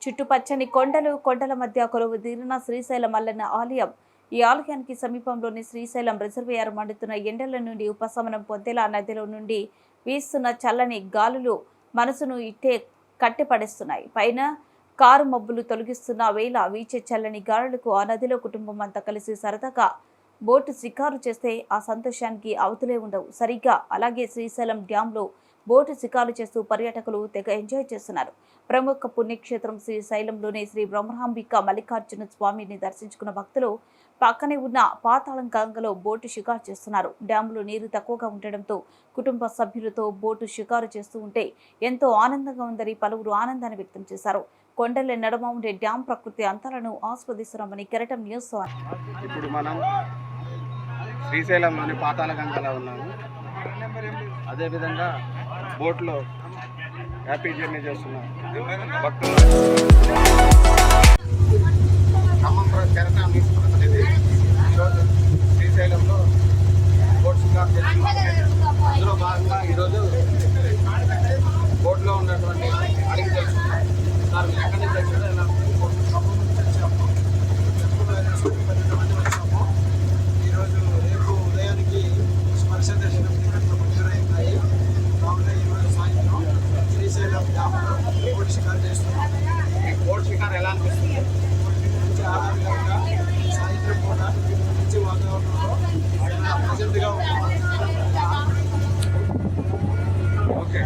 చుట్టుపచ్చని కొండలు, కొండల మధ్య కొలువుదీరిన శ్రీశైలం మల్లన్న ఆలయం. ఈ ఆలయానికి సమీపంలోని శ్రీశైలం రిజర్వాయర్ మండుతున్న ఎండల నుండి ఉపశమనం పొందేలా నదిలో నుండి వీస్తున్న చల్లని గాలులు మనసును ఇట్టే కట్టిపడేస్తున్నాయి. పైన కారు మబ్బులు తొలగిస్తున్న వేళ వీచే చల్లని గాలులకు ఆ నదిలో కుటుంబం అంతా కలిసి సరదాగా బోటు షికారు చేస్తే ఆ సంతోషానికి అవతులే ఉండవు. సరిగ్గా అలాగే శ్రీశైలం డ్యాంలో బోటు షికారు చేస్తూ పర్యాటకులు తెగ ఎంజాయ్ చేస్తున్నారు. ప్రముఖ పుణ్యక్షేత్రం శ్రీశైలంలోని శ్రీ బ్రహ్మరాంబిక మల్లికార్జున స్వామిని దర్శించుకున్న భక్తులు పక్కనే ఉన్న పాతాళం గంగలో బోటు షికారు చేస్తున్నారు. డ్యాంలో నీరు తక్కువగా ఉండడంతో కుటుంబ సభ్యులతో బోటు షికారు చేస్తూ ఉంటే ఎంతో ఆనందంగా ఉందని పలువురు ఆనందాన్ని వ్యక్తం చేశారు. కొండల నడుమ ఉండే డ్యాం ప్రకృతి అంతాలను ఆస్వాదిస్తున్నామని కెరటం న్యూస్. ఇప్పుడు మనం శ్రీశైలంలోని పాతాళ గంగలో ఉన్నాము. అదేవిధంగా బోట్లో హ్యాపీ జర్నీ చేస్తున్నాం. భక్తులు కెరటం తీసుకున్నది ఈరోజు శ్రీశైలంలో బోట్ షికారు చేస్తున్నాం. అందులో భాగంగా ఈరోజు బోట్లో ఉన్నటువంటి అడిగి తెలుసుకున్నాం. సార్ మీరు ఎక్కడి నుంచి వచ్చారో ఎలా వచ్చాము. ఈరోజు రేపు ఉదయానికి స్పర్శ దర్శనం టికెట్లు మంజూరవుతాయి. కావున ఈరోజు సాయంత్రం శ్రీశైలం డ్యామ్లో బోట్ షికారు చేస్తున్నాం. ఈ బోట్ షికారు ఎలా అనిపిస్తుంది? మంచి ఆహ్లాదకరంగా సాయంత్రం పూట మంచి వాతావరణంలో ప్రజెంట్గా ఉంటుంది. ఓకే.